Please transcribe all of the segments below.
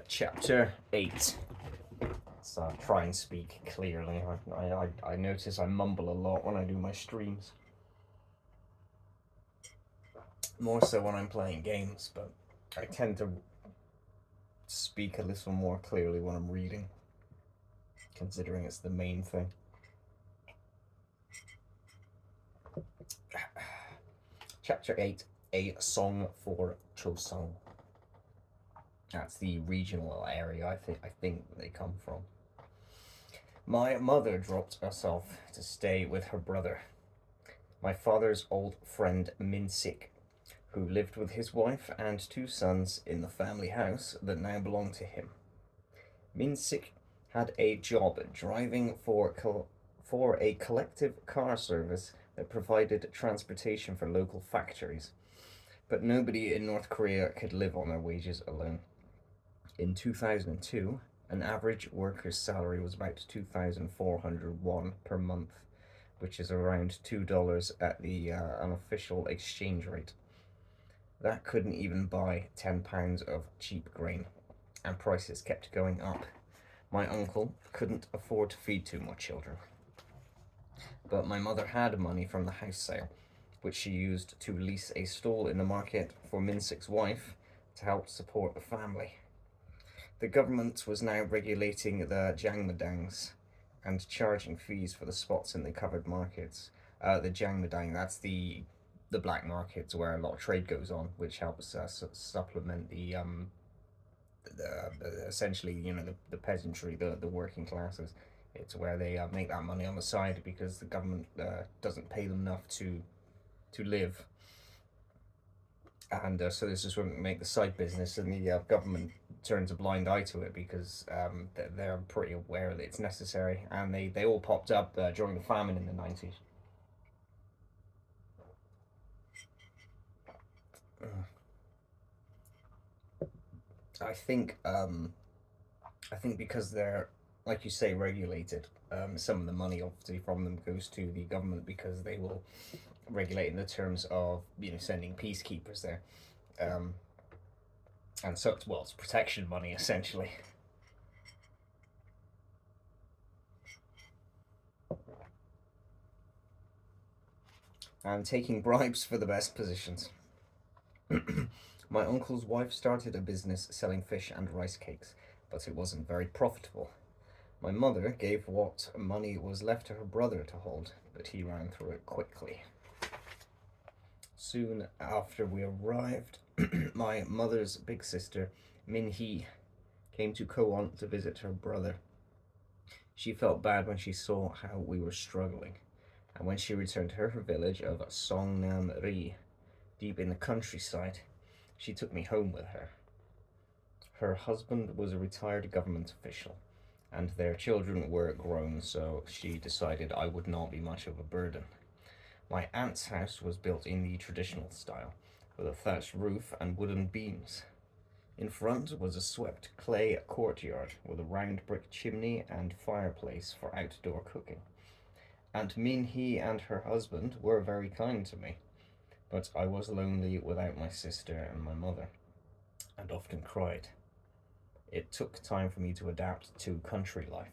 Chapter 8. Let's try and speak clearly. I notice I mumble a lot when I do my streams. More so when I'm playing games, but I tend to speak a little more clearly when I'm reading, considering it's the main thing. Chapter 8, A Song for Chosun. That's the regional area I think they come from. My mother dropped us off to stay with her brother, my father's old friend Minsik, who lived with his wife and two sons in the family house that now belonged to him. Minsik had a job driving for a collective car service that provided transportation for local factories, but nobody in North Korea could live on their wages alone. In 2002, an average worker's salary was about 2,400 won per month, which is around $2 at the unofficial exchange rate. That couldn't even buy £10 of cheap grain, and prices kept going up. My uncle couldn't afford to feed two more children. But my mother had money from the house sale, which she used to lease a stall in the market for Minsik's wife to help support the family. The government was now regulating the jangmadangs and charging fees for the spots in the covered markets. The jangmadang, that's the black markets where a lot of trade goes on, which helps supplement essentially, the peasantry, the working classes. It's where they make that money on the side because the government doesn't pay them enough to live, and so this is when we make the side business, and the government turns a blind eye to it because they're pretty aware that it's necessary, and they all popped up during the famine in the 90s. I think because they're, like you say, regulated. Some of the money obviously from them goes to the government because they will regulate in the terms of sending peacekeepers there, and so it's protection money essentially. And taking bribes for the best positions. My uncle's wife started a business selling fish and rice cakes, but it wasn't very profitable. My mother gave what money was left to her brother to hold, but he ran through it quickly. Soon after we arrived, my mother's big sister, Min Hee, came to Kowon to visit her brother. She felt bad when she saw how we were struggling, and when she returned to her village of Songnam Ri, deep in the countryside, she took me home with her. Her husband was a retired government official, and their children were grown, so she decided I would not be much of a burden. My aunt's house was built in the traditional style, with a thatched roof and wooden beams. In front was a swept clay courtyard with a round brick chimney and fireplace for outdoor cooking. Aunt Min Hee and her husband were very kind to me, but I was lonely without my sister and my mother, and often cried. It took time for me to adapt to country life.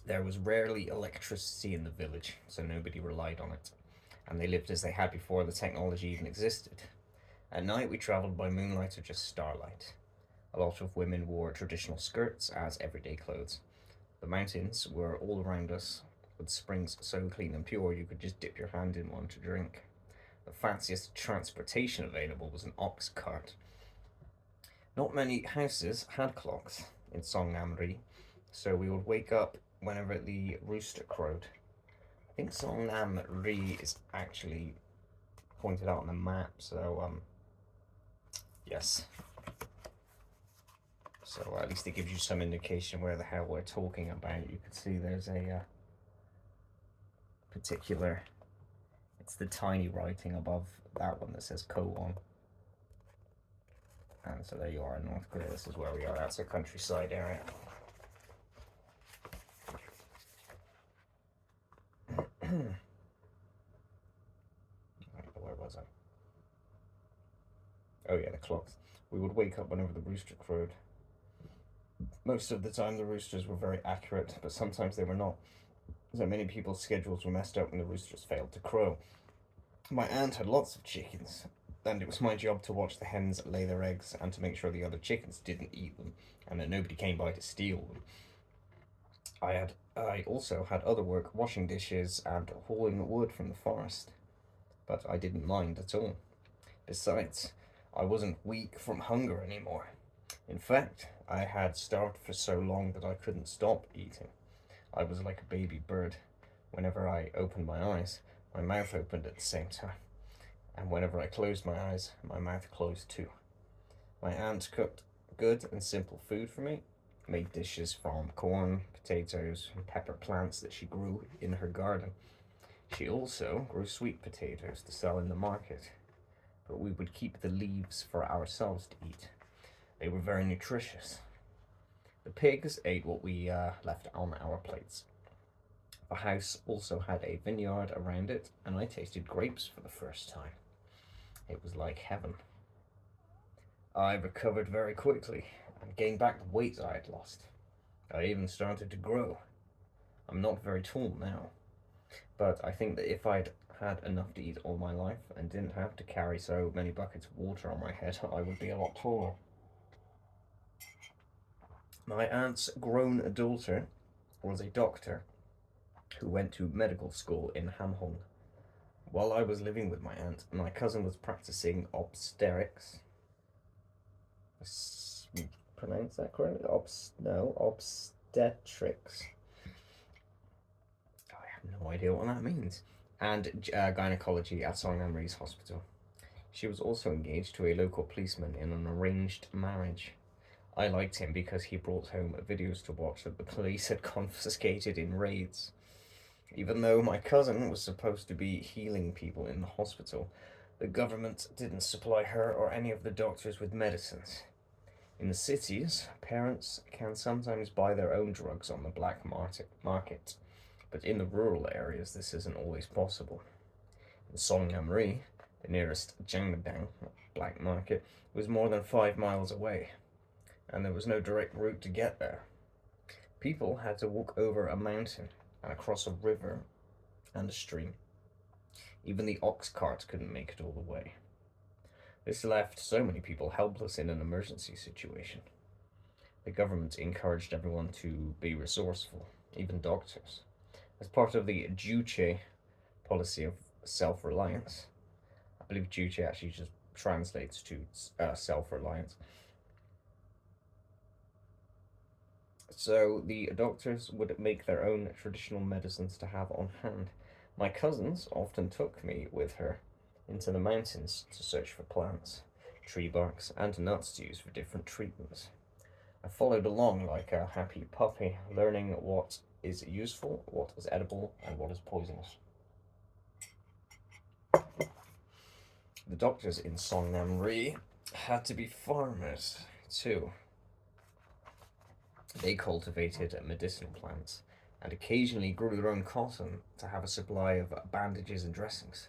There was rarely electricity in the village, so nobody relied on it, and they lived as they had before the technology even existed. At night, we travelled by moonlight or just starlight. A lot of women wore traditional skirts as everyday clothes. The mountains were all around us, with springs so clean and pure you could just dip your hand in one to drink. The fanciest transportation available was an ox cart. Not many houses had clocks in Songnam Ri, so we would wake up whenever the rooster crowed. I think Songnam Ri is actually pointed out on the map, so yes. So at least it gives you some indication where the hell we're talking about. You can see there's a particular, it's the tiny writing above that one that says Kowon. And so there you are in North Korea. This is where we are. That's a countryside area. Where was I? Oh yeah, the clocks. We would wake up whenever the rooster crowed. Most of the time the roosters were very accurate, but sometimes they were not. So many people's schedules were messed up when the roosters failed to crow. My aunt had lots of chickens, and it was my job to watch the hens lay their eggs and to make sure the other chickens didn't eat them and that nobody came by to steal them. I also had other work washing dishes and hauling wood from the forest, but I didn't mind at all. Besides, I wasn't weak from hunger anymore. In fact, I had starved for so long that I couldn't stop eating. I was like a baby bird. Whenever I opened my eyes, my mouth opened at the same time. And whenever I closed my eyes, my mouth closed too. My aunt cooked good and simple food for me, made dishes from corn, potatoes, and pepper plants that she grew in her garden. She also grew sweet potatoes to sell in the market, but we would keep the leaves for ourselves to eat. They were very nutritious. The pigs ate what we left on our plates. The house also had a vineyard around it, and I tasted grapes for the first time. It was like heaven. I recovered very quickly and gained back the weight I had lost. I even started to grow. I'm not very tall now, but I think that if I'd had enough to eat all my life and didn't have to carry so many buckets of water on my head, I would be a lot taller. My aunt's grown daughter was a doctor who went to medical school in Hamhung. While I was living with my aunt, my cousin was practicing obstetrics. Pronounce that correctly? Obstetrics. I have no idea what that means. And gynecology at Songnam Rees Hospital. She was also engaged to a local policeman in an arranged marriage. I liked him because he brought home videos to watch that the police had confiscated in raids. Even though my cousin was supposed to be healing people in the hospital, the government didn't supply her or any of the doctors with medicines. In the cities, parents can sometimes buy their own drugs on the black market, but in the rural areas this isn't always possible. In Songnam-ri, the nearest Jangdang black market was more than 5 miles away, and there was no direct route to get there. People had to walk over a mountain and across a river and a stream. Even the ox carts couldn't make it all the way. This left so many people helpless in an emergency situation. The government encouraged everyone to be resourceful, even doctors. As part of the Juche policy of self-reliance, I believe Juche actually just translates to self-reliance. So the doctors would make their own traditional medicines to have on hand. My cousins often took me with her into the mountains to search for plants, tree barks, and nuts to use for different treatments. I followed along like a happy puppy, learning what is useful, what is edible, and what is poisonous. The doctors in Songnam-ri had to be farmers, too. They cultivated medicinal plants and occasionally grew their own cotton to have a supply of bandages and dressings.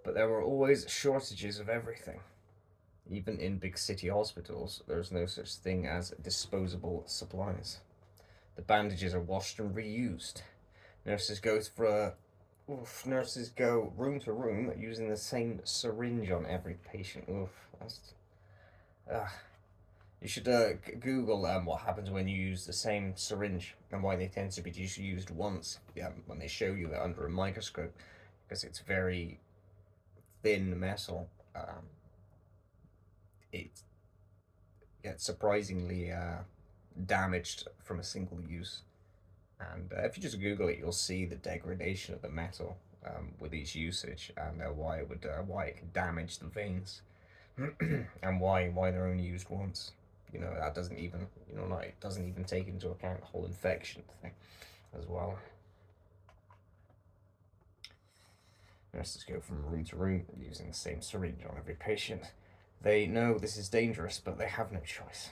But there were always shortages of everything. Even in big city hospitals, there's no such thing as disposable supplies. The bandages are washed and reused. Nurses go room to room using the same syringe on every patient. You should Google what happens when you use the same syringe and why they tend to be just used once. When they show you it under a microscope, because it's very thin metal. It gets surprisingly damaged from a single use. And if you just Google it, you'll see the degradation of the metal with each usage and why it can damage the veins and why they're only used once. That doesn't even it doesn't even take into account the whole infection thing as well. Nurses go from room to room using the same syringe on every patient. They know this is dangerous, but they have no choice.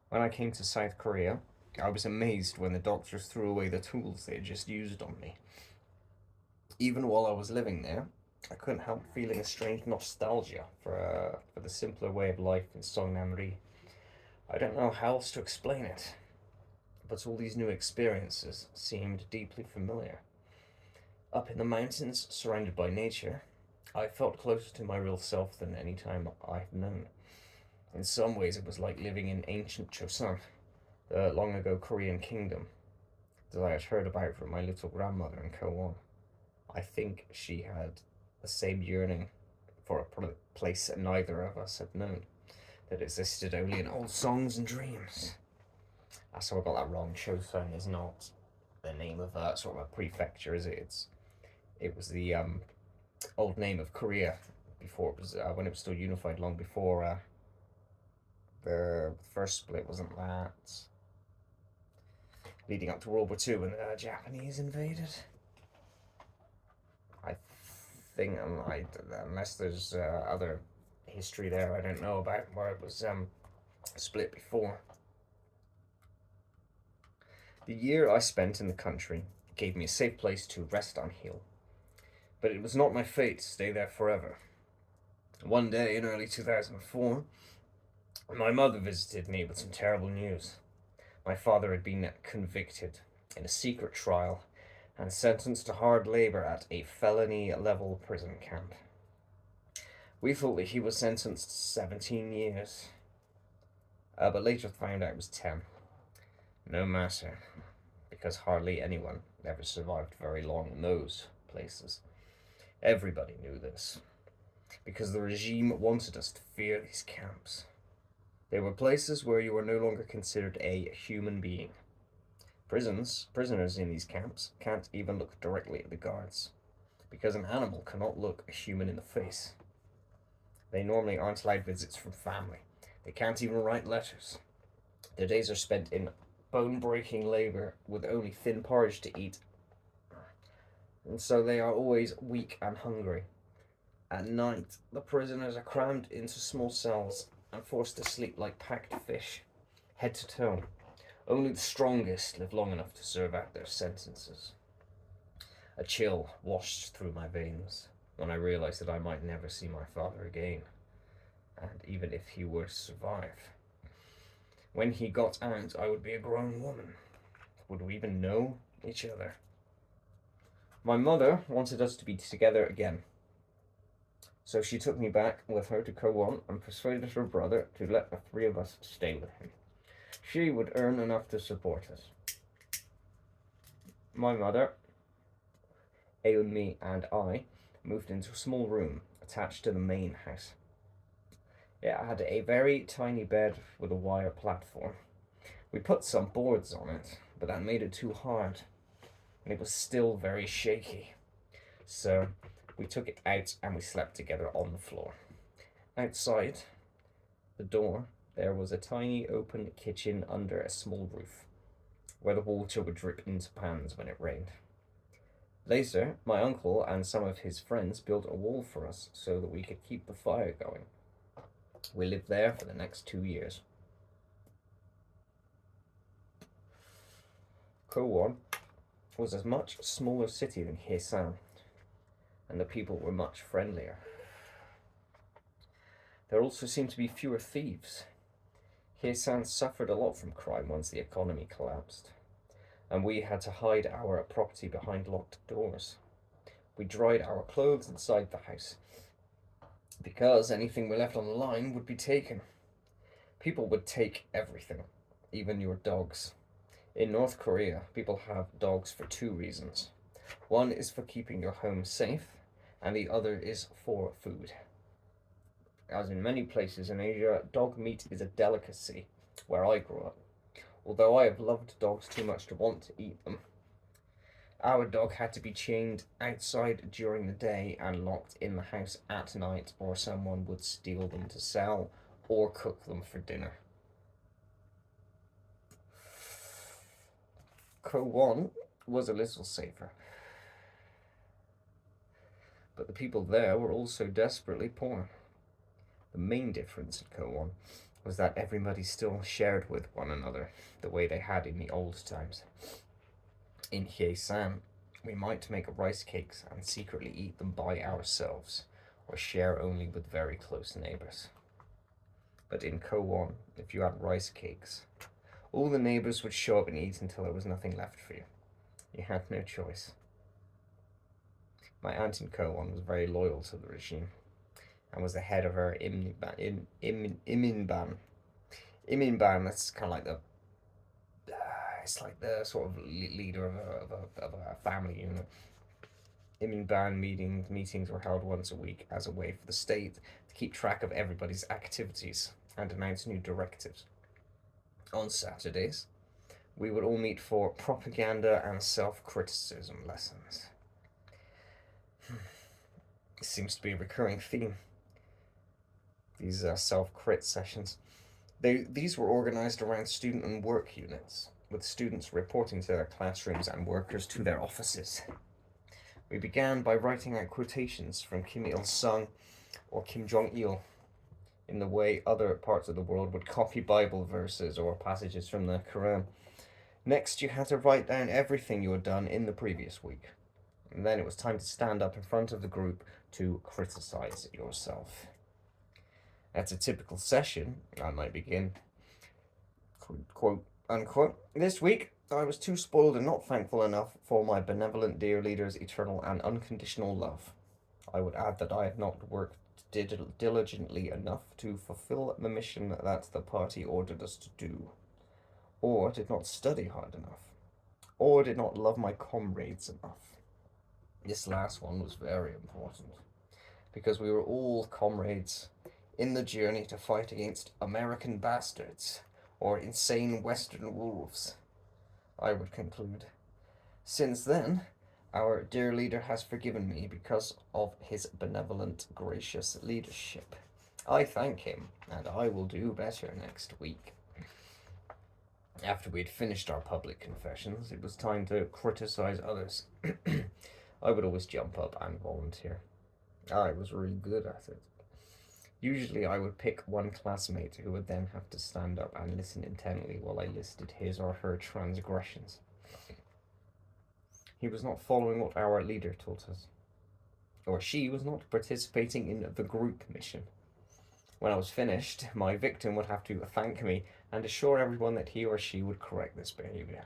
When I came to South Korea, I was amazed when the doctors threw away the tools they had just used on me. Even while I was living there, I couldn't help feeling a strange nostalgia for the simpler way of life in Songnam-ri. I don't know how else to explain it, but all these new experiences seemed deeply familiar. Up in the mountains, surrounded by nature, I felt closer to my real self than any time I've known. In some ways, it was like living in ancient Chosun, the long ago Korean kingdom that I had heard about from my little grandmother in Kowon. I think she had the same yearning for a place that neither of us had known, that existed only in old songs and dreams. So I got that wrong. Chosun is not the name of a sort of a prefecture, is it? It was the old name of Korea before it was when it was still unified, long before the first split, wasn't that? Leading up to World War Two when the Japanese invaded. I think, unless there's other history there I don't know about where it was split before. The year I spent in the country gave me a safe place to rest on heel, but it was not my fate to stay there forever. One day in early 2004, my mother visited me with some terrible news. My father had been convicted in a secret trial and sentenced to hard labor at a felony level prison camp. We thought that he was sentenced to 17 years, but later found out it was 10. No matter, because hardly anyone ever survived very long in those places. Everybody knew this, because the regime wanted us to fear these camps. They were places where you were no longer considered a human being. Prisoners in these camps can't even look directly at the guards, because an animal cannot look a human in the face. They normally aren't allowed visits from family. They can't even write letters. Their days are spent in bone-breaking labor with only thin porridge to eat, and so they are always weak and hungry. At night, the prisoners are crammed into small cells and forced to sleep like packed fish, head to toe. Only the strongest live long enough to serve out their sentences. A chill washed through my veins when I realized that I might never see my father again, and even if he were to survive. When he got out, I would be a grown woman. Would we even know each other? My mother wanted us to be together again, so she took me back with her to Kowon and persuaded her brother to let the three of us stay with him. She would earn enough to support us. My mother, Eunmi, and I moved into a small room attached to the main house. It had a very tiny bed with a wire platform. We put some boards on it, but that made it too hard, and it was still very shaky. So we took it out and we slept together on the floor. Outside the door, there was a tiny open kitchen under a small roof, where the water would drip into pans when it rained. Later, my uncle and some of his friends built a wall for us so that we could keep the fire going. We lived there for the next 2 years. Kowon was a much smaller city than Hyesan, and the people were much friendlier. There also seemed to be fewer thieves. Hyesan suffered a lot from crime once the economy collapsed, and we had to hide our property behind locked doors. We dried our clothes inside the house, because anything we left on the line would be taken. People would take everything, even your dogs. In North Korea, people have dogs for 2 reasons. One is for keeping your home safe, and the other is for food. As in many places in Asia, dog meat is a delicacy where I grew up. Although I have loved dogs too much to want to eat them, our dog had to be chained outside during the day and locked in the house at night, or someone would steal them to sell or cook them for dinner. Kowon was a little safer, but the people there were also desperately poor. The main difference in Kowon was that everybody still shared with one another the way they had in the old times. In Hyesan, We might make rice cakes and secretly eat them by ourselves, or share only with very close neighbors. But in Kowan, if you had rice cakes, all the neighbors would show up and eat until there was nothing left for you. You had no choice. My aunt in Kowan was very loyal to the regime and was the head of her Iminban. Iminban, that's kind of like it's like the sort of leader of a family unit. Iminban meetings were held once a week as a way for the state to keep track of everybody's activities and announce new directives. On Saturdays, we would all meet for propaganda and self-criticism lessons. It seems to be a recurring theme, these self-crit sessions. These were organized around student and work units, with students reporting to their classrooms and workers to their offices. We began by writing out quotations from Kim Il-sung or Kim Jong-il, in the way other parts of the world would copy Bible verses or passages from the Quran. Next, you had to write down everything you had done in the previous week. And then it was time to stand up in front of the group to criticize yourself. At a typical session, I might begin, quote unquote, "This week, I was too spoiled and not thankful enough for my benevolent dear leader's eternal and unconditional love. I would add that I had not worked diligently enough to fulfill the mission that the party ordered us to do, or did not study hard enough, or did not love my comrades enough." This last one was very important, because we were all comrades in the journey to fight against American bastards, or insane Western wolves, I would conclude. Since then, our dear leader has forgiven me because of his benevolent, gracious leadership. I thank him, and I will do better next week. After we had finished our public confessions, it was time to criticize others. I would always jump up and volunteer. I was really good at it. Usually I would pick one classmate who would then have to stand up and listen intently while I listed his or her transgressions. He was not following what our leader taught us, or she was not participating in the group mission. When I was finished, my victim would have to thank me and assure everyone that he or she would correct this behavior.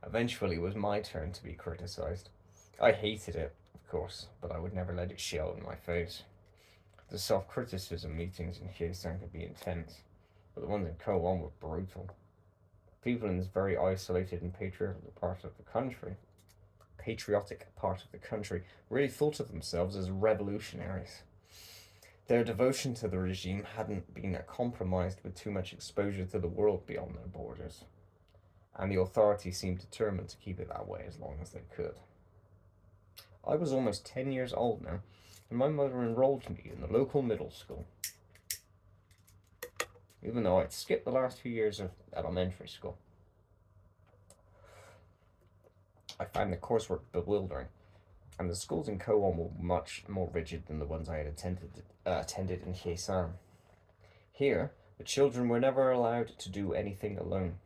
Eventually, it was my turn to be criticized. I hated it, of course, but I would never let it show in my face. The self-criticism meetings in Hyesan could be intense, but the ones in Kowan were brutal. People in this very isolated and patriotic part of the country really thought of themselves as revolutionaries. Their devotion to the regime hadn't been compromised with too much exposure to the world beyond their borders, and the authorities seemed determined to keep it that way as long as they could. I was almost 10 years old now, and my mother enrolled me in the local middle school, even though I'd skipped the last few years of elementary school. I found the coursework bewildering, and the schools in Kowan were much more rigid than the ones I had attended in Hyesan. Here, the children were never allowed to do anything alone.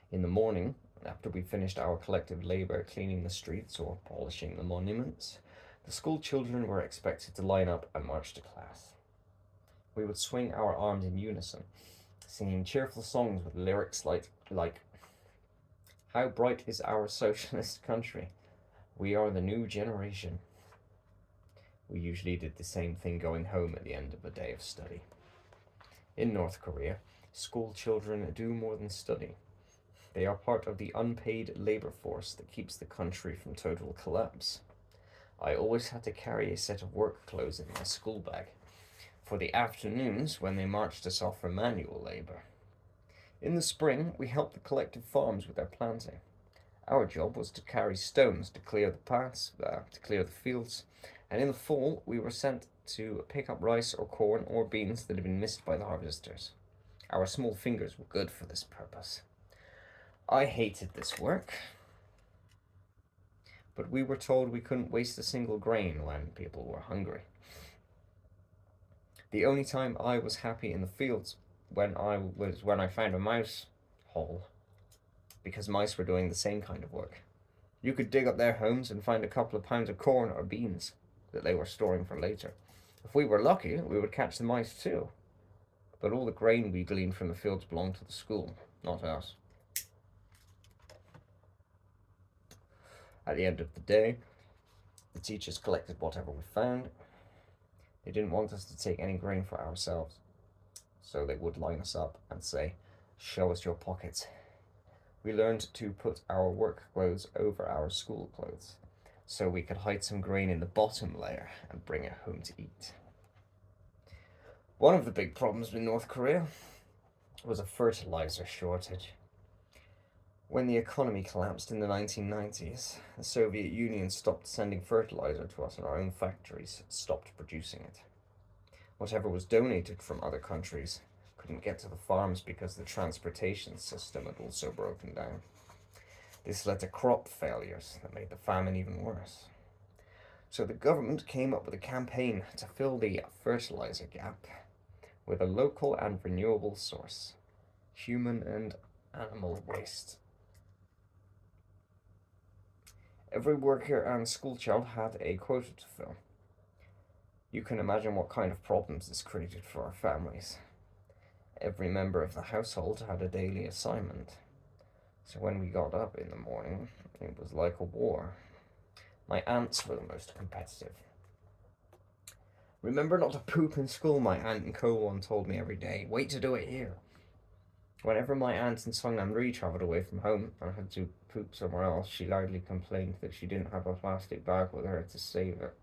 In the morning, after we finished our collective labor cleaning the streets or polishing the monuments, the school children were expected to line up and march to class. We would swing our arms in unison, singing cheerful songs with lyrics like "How bright is our socialist country? We are the new generation." We usually did the same thing going home at the end of a day of study. In North Korea, school children do more than study. They are part of the unpaid labor force that keeps the country from total collapse. I always had to carry a set of work clothes in my school bag for the afternoons when they marched us off for manual labor. In the spring, we helped the collective farms with their planting. Our job was to carry stones to clear the paths, to clear the fields, and in the fall, we were sent to pick up rice or corn or beans that had been missed by the harvesters. Our small fingers were good for this purpose. I hated this work, but we were told we couldn't waste a single grain when people were hungry. The only time I was happy in the fields when I found a mouse hole, because mice were doing the same kind of work. You could dig up their homes and find a couple of pounds of corn or beans that they were storing for later. If we were lucky, we would catch the mice too. But all the grain we gleaned from the fields belonged to the school, not us. At the end of the day, the teachers collected whatever we found. They didn't want us to take any grain for ourselves, so they would line us up and say, "Show us your pockets." We learned to put our work clothes over our school clothes, so we could hide some grain in the bottom layer and bring it home to eat. One of the big problems with North Korea was a fertilizer shortage. When the economy collapsed in the 1990s, the Soviet Union stopped sending fertilizer to us and our own factories stopped producing it. Whatever was donated from other countries couldn't get to the farms because the transportation system had also broken down. This led to crop failures that made the famine even worse. So the government came up with a campaign to fill the fertilizer gap with a local and renewable source: human and animal waste. Every worker and schoolchild had a quota to fill. You can imagine what kind of problems this created for our families. Every member of the household had a daily assignment. So when we got up in the morning, it was like a war. My aunts were the most competitive. "Remember not to poop in school," my aunt in Kowon told me every day. "Wait to do it here." Whenever my aunt in Songnam-ri travelled away from home and had to poop somewhere else, she loudly complained that she didn't have a plastic bag with her to save it.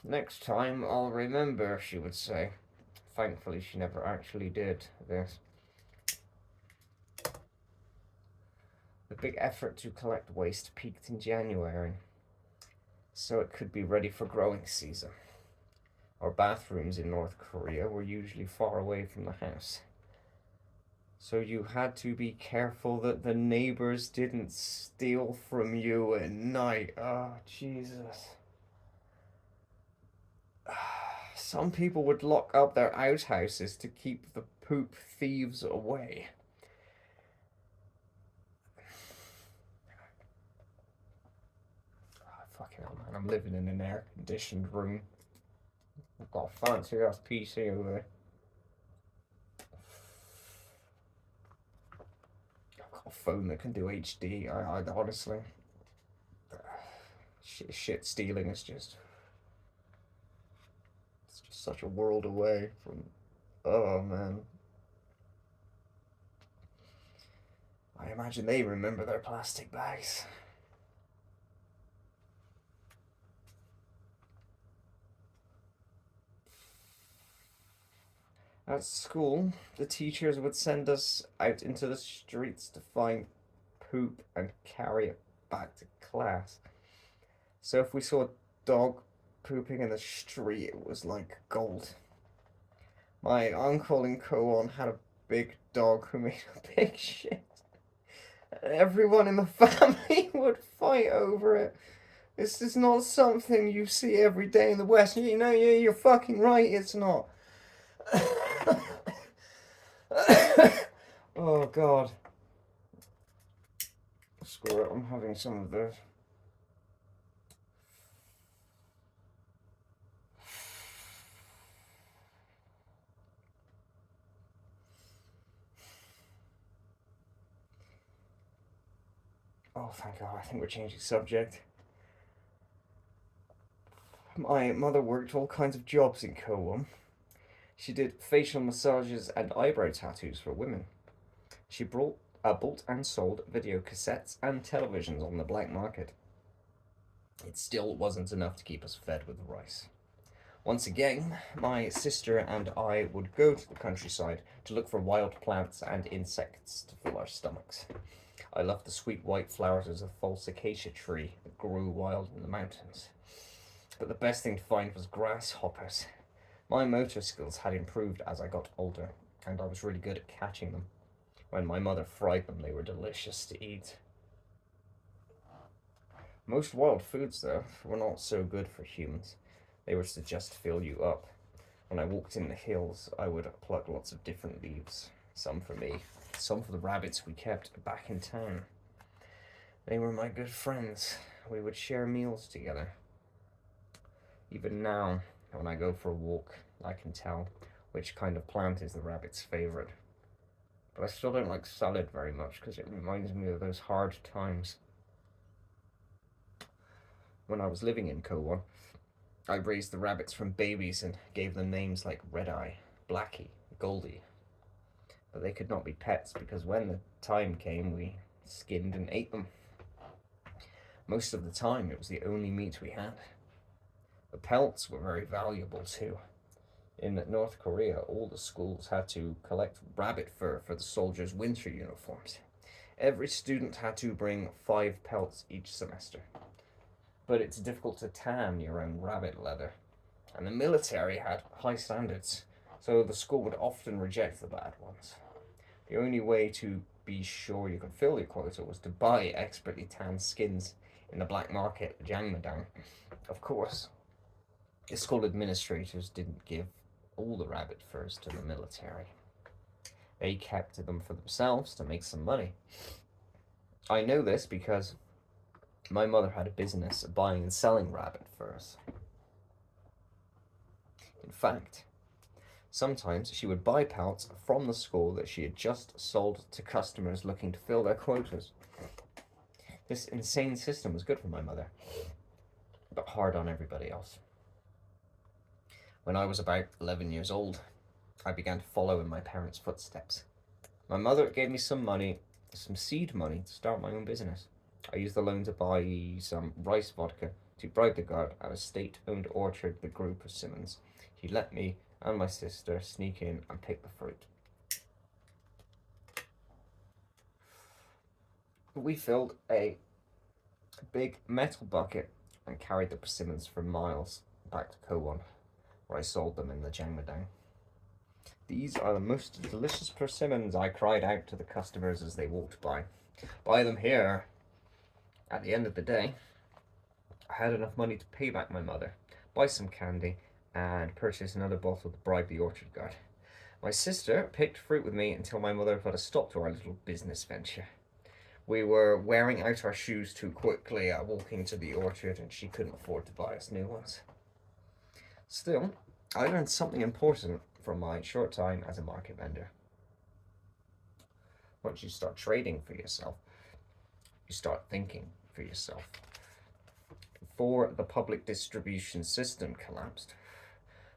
"Next time I'll remember," she would say. Thankfully, she never actually did this. The big effort to collect waste peaked in January, so it could be ready for growing season. Our bathrooms in North Korea were usually far away from the house, so you had to be careful that the neighbors didn't steal from you at night. Oh, Jesus. Some people would lock up their outhouses to keep the poop thieves away. Oh, fucking hell, man. I'm living in an air-conditioned room. I've got a fancy ass PC over there. I've got a phone that can do HD. I honestly... Shit stealing is just... It's just such a world away from... Oh, man. I imagine they remember their plastic bags. At school, the teachers would send us out into the streets to find poop and carry it back to class. So if we saw a dog pooping in the street, it was like gold. My uncle in Kowon had a big dog who made a big shit. Everyone in the family would fight over it. This is not something you see every day in the West. You know, you're fucking right, it's not. Oh, God. Screw it, I'm having some of this. Oh, thank God, I think we're changing subject. My mother worked all kinds of jobs in Kowon. She did facial massages and eyebrow tattoos for women. She bought and sold video cassettes and televisions on the black market. It still wasn't enough to keep us fed with rice. Once again, my sister and I would go to the countryside to look for wild plants and insects to fill our stomachs. I loved the sweet white flowers of the false acacia tree that grew wild in the mountains. But the best thing to find was grasshoppers. My motor skills had improved as I got older, and I was really good at catching them. When my mother fried them, they were delicious to eat. Most wild foods, though, were not so good for humans. They were to just fill you up. When I walked in the hills, I would pluck lots of different leaves. Some for me, some for the rabbits we kept back in town. They were my good friends. We would share meals together. Even now, when I go for a walk, I can tell which kind of plant is the rabbit's favorite. But I still don't like salad very much because it reminds me of those hard times. When I was living in Kowon, I raised the rabbits from babies and gave them names like Red Eye, Blackie, Goldie. But they could not be pets because when the time came, we skinned and ate them. Most of the time, it was the only meat we had. The pelts were very valuable too. In North Korea, all the schools had to collect rabbit fur for the soldiers' winter uniforms. Every student had to bring 5 pelts each semester. But it's difficult to tan your own rabbit leather. And the military had high standards, so the school would often reject the bad ones. The only way to be sure you could fill your quota was to buy expertly tanned skins in the black market at Jangmadang. Of course, the school administrators didn't give all the rabbit furs to the military. They kept them for themselves to make some money. I know this because my mother had a business of buying and selling rabbit furs. In fact, sometimes she would buy pelts from the school that she had just sold to customers looking to fill their quotas. This insane system was good for my mother, but hard on everybody else. When I was about 11 years old, I began to follow in my parents' footsteps. My mother gave me some money, some seed money, to start my own business. I used the loan to buy some rice vodka to bribe the guard at a state-owned orchard that grew persimmons. He let me and my sister sneak in and pick the fruit. We filled a big metal bucket and carried the persimmons for miles back to Kowon, where I sold them in the Jangmadang. These are the most delicious persimmons, I cried out to the customers as they walked by. Buy them here. At the end of the day, I had enough money to pay back my mother, buy some candy, and purchase another bottle to bribe the orchard guard. My sister picked fruit with me until my mother put a stop to our little business venture. We were wearing out our shoes too quickly walking to the orchard, and she couldn't afford to buy us new ones. Still, I learned something important from my short time as a market vendor. Once you start trading for yourself, you start thinking for yourself. Before the public distribution system collapsed,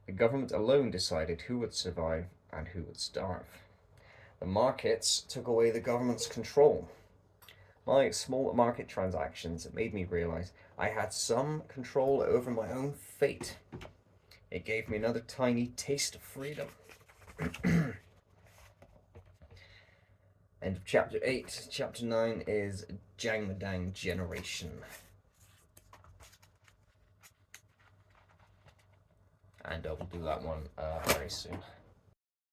the government alone decided who would survive and who would starve. The markets took away the government's control. My small market transactions made me realize I had some control over my own fate. It gave me another tiny taste of freedom. End of chapter 8. Chapter 9 is Jangmadang Generation. And we'll do that one very soon.